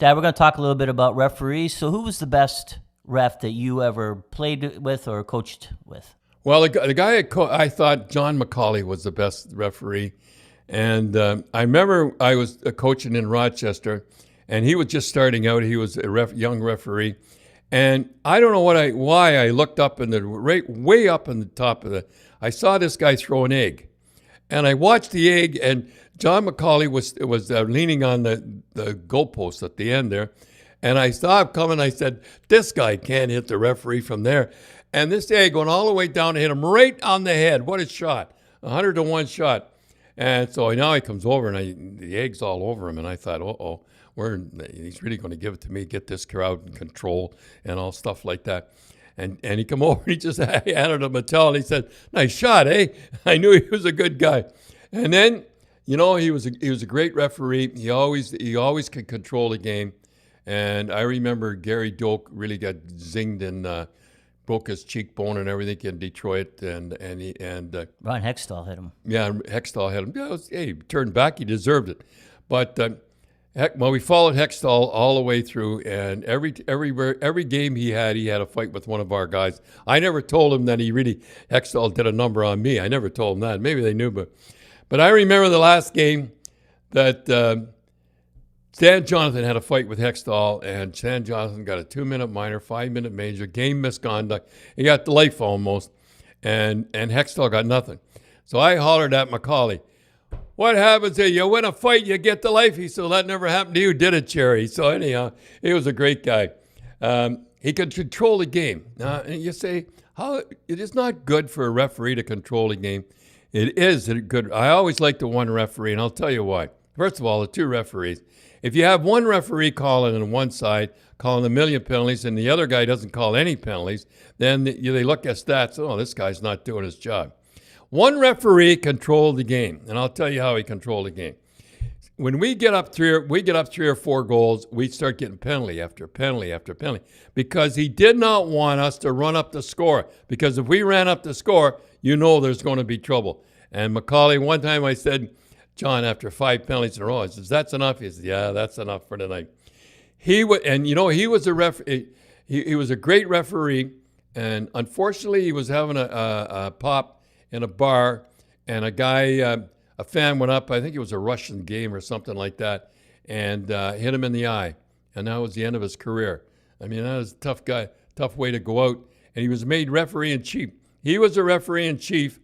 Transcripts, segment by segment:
Dad, we're going to talk a little bit about referees. So who was the best ref that you ever played with or coached with? Well, the guy I thought John McCauley was the best referee. And I remember I was coaching in Rochester, and he was just starting out. He was a young referee. And I don't know why I looked up in way up in the top of I saw this guy throw an egg. And I watched the egg, and John McCauley was leaning on the goalpost at the end there. And I saw him coming. I said, this guy can't hit the referee from there. And this egg went all the way down and hit him right on the head. What a shot. 100-to-1 shot. And so now he comes over, and the egg's all over him. And I thought, he's really going to give it to me, get this crowd in control and all stuff like that. And he come over, and he just handed him a towel, and he said, nice shot, eh? I knew he was a good guy. And then, he was a great referee. He always could control the game. And I remember Gary Doak really got zinged and broke his cheekbone and everything in Detroit. And Ron Hextall hit him. Yeah, Hextall hit him. Yeah, he turned back. He deserved it. But we followed Hextall all the way through, and every game he had a fight with one of our guys. I never told him that Hextall did a number on me. I never told him that. Maybe they knew, but I remember the last game that Stan Jonathan had a fight with Hextall, and Stan Jonathan got a 2-minute minor, 5-minute major, game misconduct. He got the life almost, and Hextall got nothing. So I hollered at McCauley, what happens here? You win a fight, you get the life. He said, that never happened to you, did it, Cherry? So anyhow, he was a great guy. He could control the game. Now, and you say, how? It is not good for a referee to control the game. It is good. I always like the one referee, and I'll tell you why. First of all, the two referees. If you have one referee calling on one side, calling a million penalties, and the other guy doesn't call any penalties, then they look at stats, this guy's not doing his job. One referee controlled the game, and I'll tell you how he controlled the game. When we get up 3 or 4 goals, we start getting penalty after penalty after penalty because he did not want us to run up the score. Because if we ran up the score, there's going to be trouble. And McCauley, one time I said, John, after 5 penalties in a row, I said, that's enough? He said, yeah, that's enough for tonight. He was a great referee, and unfortunately, he was having a pop in a bar, and a guy, a fan went up, I think it was a Russian game or something like that, and hit him in the eye. And that was the end of his career. I mean, that was a tough way to go out. And he was made referee-in-chief. He was a referee-in-chief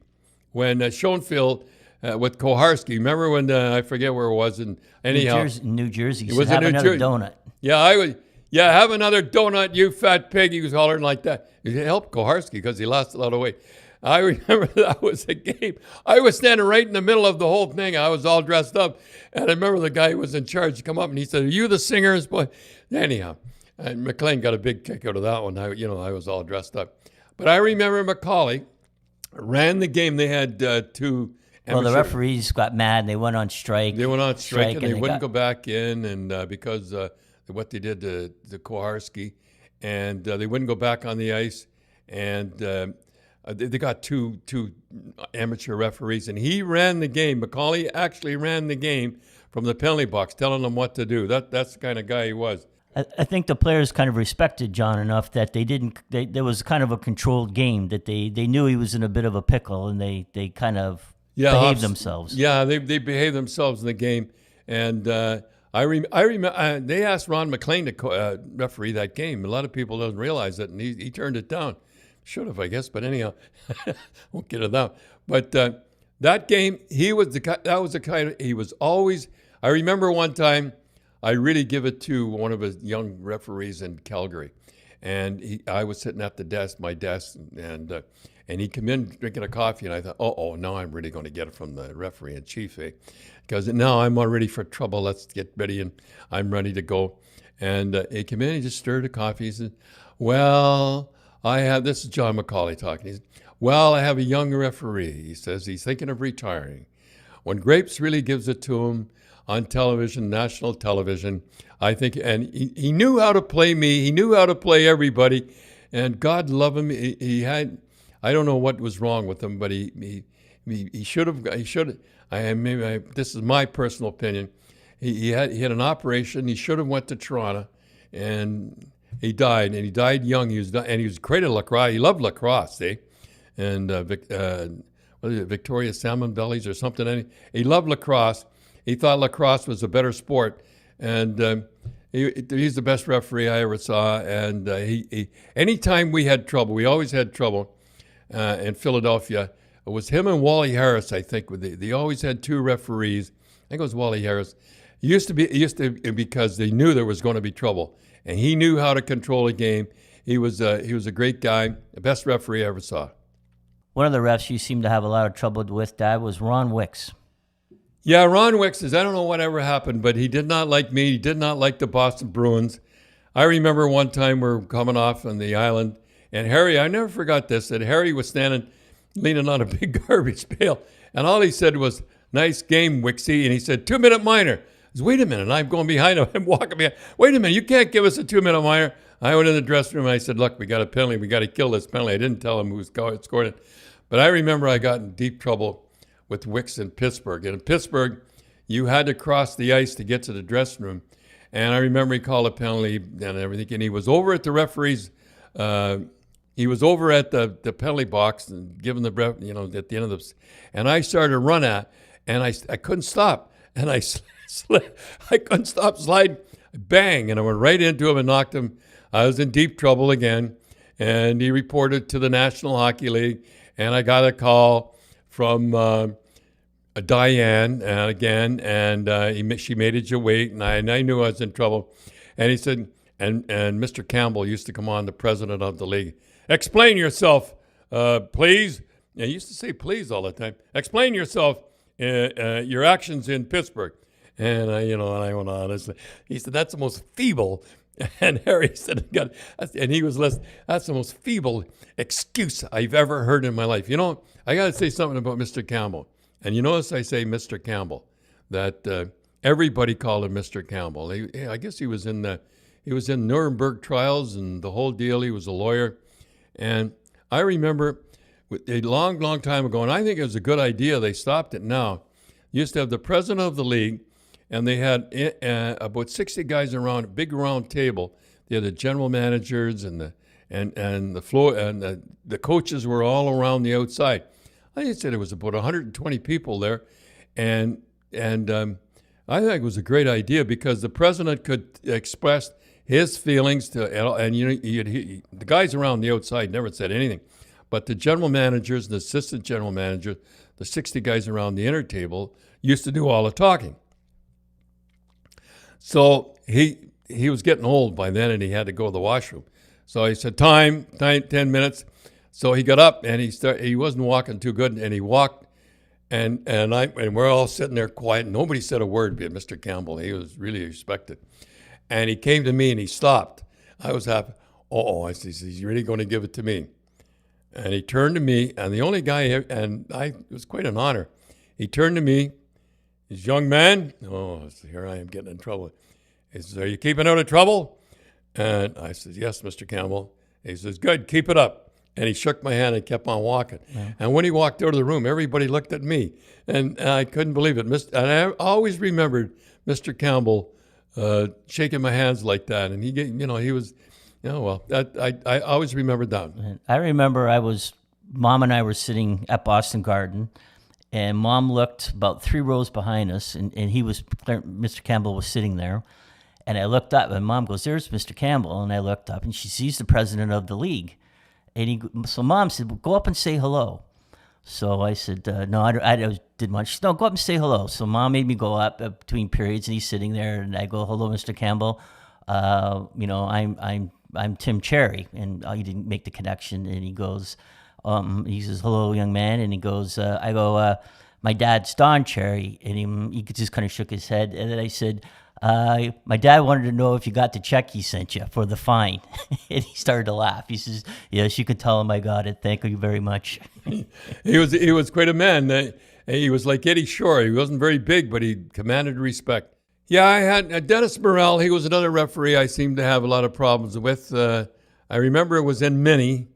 when Schoenfield with Koharski. Remember when, I forget where it was, and anyhow. New Jersey. It was have in New Jersey. Donut. Yeah, have another donut, you fat pig. He was hollering like that. He helped Koharski because he lost a lot of weight. I remember that was a game. I was standing right in the middle of the whole thing. I was all dressed up. And I remember the guy who was in charge come up and he said, are you the singers? Boy? Anyhow, and McLean got a big kick out of that one. I was all dressed up. But I remember McCauley ran the game. They had 2 Well, the referees got mad and they went on strike. They went on strike and they wouldn't go back in and because what they did to Koharski. And they wouldn't go back on the ice. And they got two amateur referees, and he ran the game. McCauley actually ran the game from the penalty box, telling them what to do. That's the kind of guy he was. I think the players kind of respected John enough that there was kind of a controlled game, that they knew he was in a bit of a pickle, and they kind of behaved themselves. Yeah, they behaved themselves in the game. And I remember they asked Ron McLean to referee that game. A lot of people don't realize it, and he turned it down. Should have, I guess, but anyhow, won't get it out. But that game, he was always. I remember one time, I really give it to one of his young referees in Calgary, and I was sitting at my desk, and he came in drinking a coffee, and I thought, now I'm really going to get it from the referee in chief, because now I'm all ready for trouble. Let's get ready, and I'm ready to go. And he came in, he just stirred the coffee. He said, well. This is John McCauley talking. He said, I have a young referee. He says he's thinking of retiring. When Grapes really gives it to him on television, national television, I think, and he knew how to play me. He knew how to play everybody, and God love him. He had, I don't know what was wrong with him, but he should have. This is my personal opinion. he had an operation. He should have went to Toronto, and he died. And he died young. He was great at lacrosse. He loved lacrosse, and what is it, Victoria Salmon Bellies or something. And he loved lacrosse. He thought lacrosse was a better sport, and he's the best referee I ever saw. And anytime we had trouble, we always had trouble in Philadelphia. It was him and Wally Harris, I think. They always had two referees. I think it was Wally Harris. It used to be because they knew there was going to be trouble, and he knew how to control a game. He was a great guy, the best referee I ever saw. One of the refs you seemed to have a lot of trouble with, Dad, was Ron Wicks. Yeah, Ron Wicks I don't know whatever happened, but he did not like me. He did not like the Boston Bruins. I remember one time we were coming off on the island, and Harry, I never forgot this, that Harry was standing, leaning on a big garbage pail, and all he said was, "Nice game, Wicksy," and he said, 2-minute minor. I said, wait a minute, and I'm going behind him. I'm walking behind. Wait a minute, you can't give us a 2-minute minor. I went in the dressing room, and I said, look, we got a penalty. We got to kill this penalty. I didn't tell him who scored it. But I remember I got in deep trouble with Wicks in Pittsburgh. And in Pittsburgh, you had to cross the ice to get to the dressing room. And I remember he called a penalty and everything. And he was over at the referee's, he was over at the penalty box and giving the ref, at the end of the, and I started to run at, and I couldn't stop. And I couldn't stop sliding. Bang, and I went right into him and knocked him. I was in deep trouble again. And he reported to the National Hockey League. And I got a call from Diane again, and she made it you wait, and I knew I was in trouble. And he said, and Mr. Campbell used to come on, the president of the league. Explain yourself, please. And he used to say please all the time. Explain yourself, your actions in Pittsburgh. And I went on. He said, that's the most feeble. And Harry said, and he was less, that's the most feeble excuse I've ever heard in my life. I got to say something about Mr. Campbell. And you notice I say Mr. Campbell, that everybody called him Mr. Campbell. I guess he was in Nuremberg trials and the whole deal. He was a lawyer. And I remember a long, long time ago, and I think it was a good idea. They stopped it now. You used to have the president of the league, and they had about 60 guys around a big round table. They had the general managers and the floor, and the coaches were all around the outside. I said it was about 120 people there, and I think it was a great idea because the president could express his feelings to, and the guys around the outside never said anything, but the general managers and the assistant general managers, the 60 guys around the inner table, used to do all the talking. So he was getting old by then, and he had to go to the washroom. So he said, 10 minutes. So he got up, and he wasn't walking too good, and he walked, and we're all sitting there quiet. Nobody said a word but Mr. Campbell. He was really respected. And he came to me, and he stopped. I was happy. I said, he's really going to give it to me. And he turned to me, and the only guy, and it was quite an honor. He turned to me. This young man, here I am getting in trouble. He says, are you keeping out of trouble? And I said, yes, Mr. Campbell. He says, good, keep it up. And he shook my hand and kept on walking. Yeah. And when he walked out of the room, everybody looked at me. And I couldn't believe it. And I always remembered Mr. Campbell shaking my hands like that. And he was, I always remembered that. I remember Mom and I were sitting at Boston Garden, and Mom looked about 3 rows behind us, and Mr. Campbell was sitting there. And I looked up, and Mom goes, there's Mr. Campbell. And I looked up, and she sees the president of the league. And so Mom said, well, go up and say hello. So I said, no, I didn't want. She said, no, go up and say hello. So Mom made me go up between periods, and he's sitting there, and I go, hello, Mr. Campbell. I'm Tim Cherry, and he didn't make the connection. And he goes, he says, hello, young man. And he goes, I go, my dad's Don Cherry. And he just kind of shook his head. And then I said, my dad wanted to know if you got the check he sent you for the fine. And he started to laugh. He says, yes, you could tell him I got it. Thank you very much. He was quite a man. He was like Eddie Shore. He wasn't very big, but he commanded respect. Yeah, I had Dennis Morrell. He was another referee I seemed to have a lot of problems with. I remember it was in Minnie,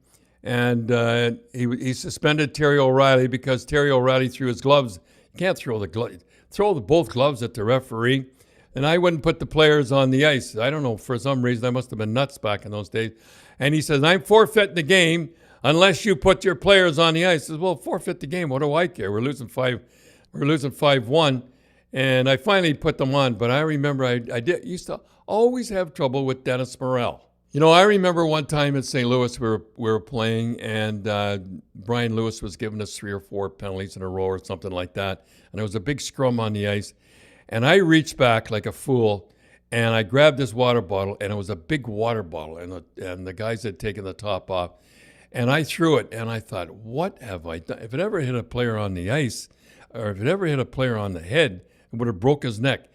and he suspended Terry O'Reilly because Terry O'Reilly threw his gloves. You can't throw both gloves at the referee. and I wouldn't put the players on the ice. I don't know, for some reason, I must have been nuts back in those days. And he says, I'm forfeiting the game unless you put your players on the ice. I says, well, forfeit the game. What do I care? We're losing 5-1. And I finally put them on. But I remember I used to always have trouble with Dennis Morrell. I remember one time in St. Louis we were playing, and Brian Lewis was giving us 3 or 4 penalties in a row or something like that. And there was a big scrum on the ice. And I reached back like a fool, and I grabbed this water bottle, and it was a big water bottle, and the guys had taken the top off. And I threw it, and I thought, what have I done? If it ever hit a player on the ice, or if it ever hit a player on the head, it would have broke his neck.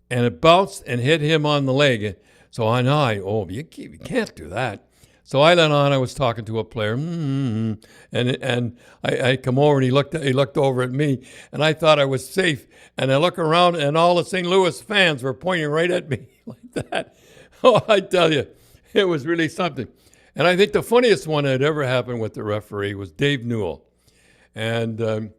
And it bounced and hit him on the leg. So you can't do that. So I let on. I was talking to a player, and I come over, and he looked over at me, and I thought I was safe. And I look around, and all the St. Louis fans were pointing right at me like that. Oh, I tell you, it was really something. And I think the funniest one that ever happened with the referee was Dave Newell, and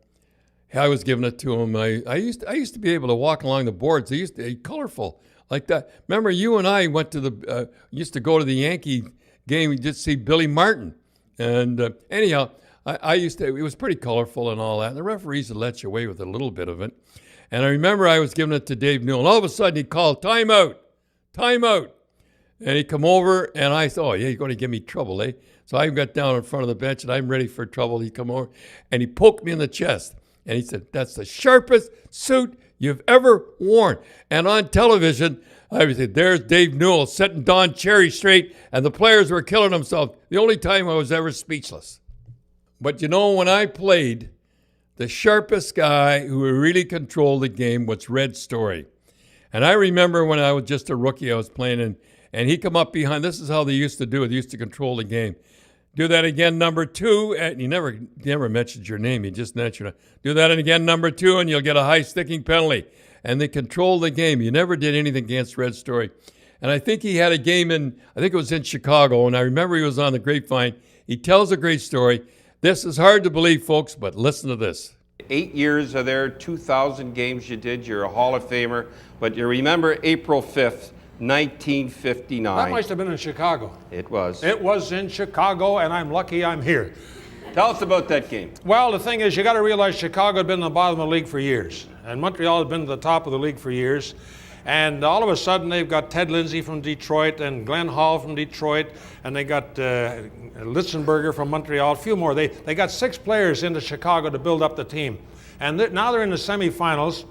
I was giving it to him. I used to be able to walk along the boards. They used to be colorful like that. Remember, you and I went to used to go to the Yankee game. We just see Billy Martin, and anyhow, I used to. It was pretty colorful and all that. And the referees would let you away with a little bit of it. And I remember I was giving it to Dave Newell, and all of a sudden he called timeout. And he come over, and I thought, oh, yeah, you're going to give me trouble, eh? So I got down in front of the bench, and I'm ready for trouble. He come over, and he poked me in the chest. And he said, that's the sharpest suit you've ever worn. And on television, I said, there's Dave Newell setting Don Cherry straight, and the players were killing themselves. The only time I was ever speechless. But when I played, the sharpest guy who really controlled the game was Red Story. And I remember when I was just a rookie, I was playing, and he come up behind. This is how they used to do it. They used to control the game. Do that again, number 2. And he never mentioned your name. He just mentioned it. Do that again, number 2, and you'll get a high sticking penalty. And they controlled the game. You never did anything against Red Story. And I think he had a game I think it was in Chicago, and I remember he was on the grapevine. He tells a great story. This is hard to believe, folks, but listen to this. 8 years of there, 2,000 games you did. You're a Hall of Famer. But you remember April 5th, 1959. That must have been in Chicago. It was. It was in Chicago, and I'm lucky I'm here. Tell us about that game. Well, the thing is, you got to realize Chicago had been in the bottom of the league for years, and Montreal had been to the top of the league for years. And all of a sudden, they've got Ted Lindsay from Detroit and Glenn Hall from Detroit, and they got Litzenberger from Montreal, a few more. They got 6 players into Chicago to build up the team. And now they're in the semifinals,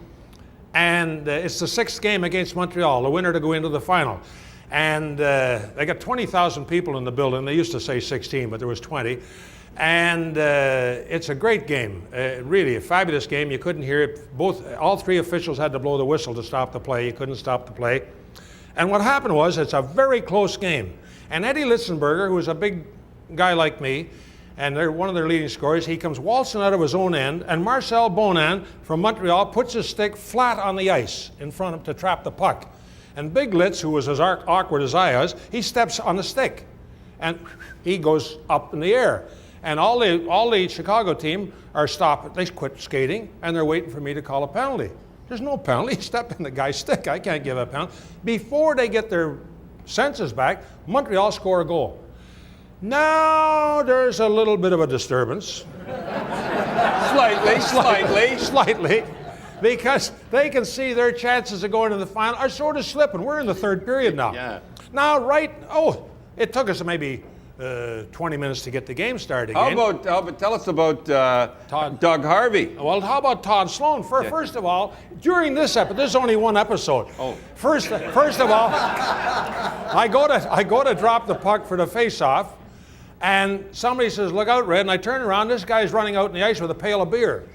and it's the 6th game against Montreal, the winner to go into the final. And they got 20,000 people in the building. They used to say 16, but there was 20. And it's a great game, really a fabulous game. You couldn't hear it. All 3 officials had to blow the whistle to stop the play. You couldn't stop the play. And what happened was, it's a very close game. And Eddie Litzenberger, who was a big guy like me, and they're one of their leading scorers, he comes waltzing out of his own end, and Marcel Bonin from Montreal puts his stick flat on the ice in front of him to trap the puck. And Big Litz, who was as awkward as I was, he steps on the stick, and he goes up in the air. And all the Chicago team are stopped. They quit skating, and they're waiting for me to call a penalty. There's no penalty. He stepped in the guy's stick. I can't give a penalty. Before they get their senses back, Montreal score a goal. Now there's a little bit of a disturbance. Slightly. Because they can see their chances of going to the final are sort of slipping. We're in the 3rd period now. Yeah. Now, it took us maybe 20 minutes to get the game started again. Tell us about Doug Harvey. Well, how about Todd Sloan? First of all, during this episode, there's only one episode. Oh. First of all, I go to drop the puck for the face-off, and somebody says, "Look out, Red!" And I turn around. This guy's running out in the ice with a pail of beer,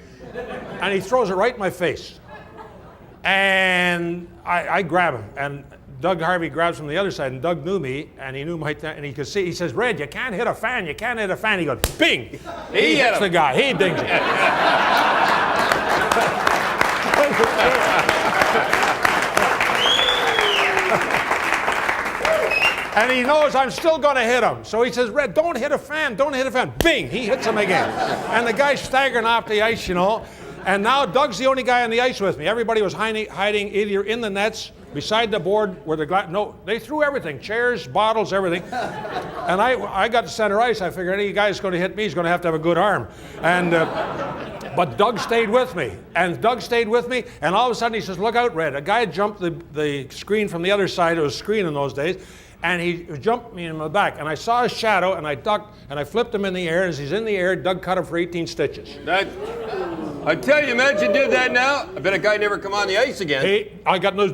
and he throws it right in my face. And I grab him, and Doug Harvey grabs from the other side, and Doug knew me, and he knew and he could see. He says, "Red, you can't hit a fan. You can't hit a fan." He goes, bing! He hits the guy. He dings it. And he knows I'm still going to hit him. So he says, "Red, don't hit a fan. Don't hit a fan." Bing! He hits him again. And the guy's staggering off the ice, And now Doug's the only guy on the ice with me. Everybody was hiding either in the nets beside the board where the glass. No, they threw everything: chairs, bottles, everything. And I got to center ice. I figured any guy's going to hit me, he's going to have a good arm. And but Doug stayed with me, and all of a sudden he says, "Look out, Red!" A guy jumped the screen from the other side. It was a screen in those days. And he jumped me in the back, and I saw his shadow, and I ducked, and I flipped him in the air. As he's in the air, Doug cut him for 18 stitches. I tell you, imagine you did that now. I bet a guy never come on the ice again.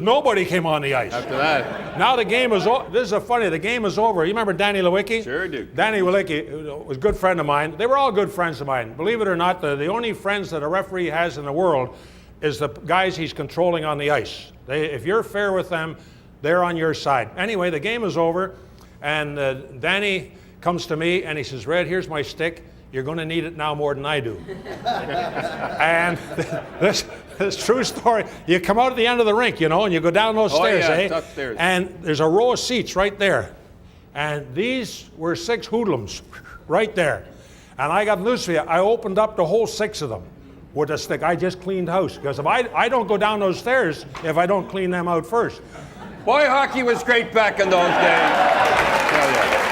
Nobody came on the ice. After that. Now the game is over. This is funny. The game is over. You remember Danny Lewicki? Sure do. Danny Lewicki was a good friend of mine. They were all good friends of mine. Believe it or not, the only friends that a referee has in the world is the guys he's controlling on the ice. If you're fair with them, they're on your side. Anyway, the game is over, and Danny comes to me and he says, "Red, here's my stick. You're going to need it now more than I do." And this true story. You come out at the end of the rink, and you go down those stairs, yeah, tough stairs. And there's a row of seats right there. And these were 6 hoodlums right there. And I got news for you. I opened up the whole 6 of them with a stick. I just cleaned house, because if I don't go down those stairs if I don't clean them out first. Boy, hockey was great back in those days. Tell ya.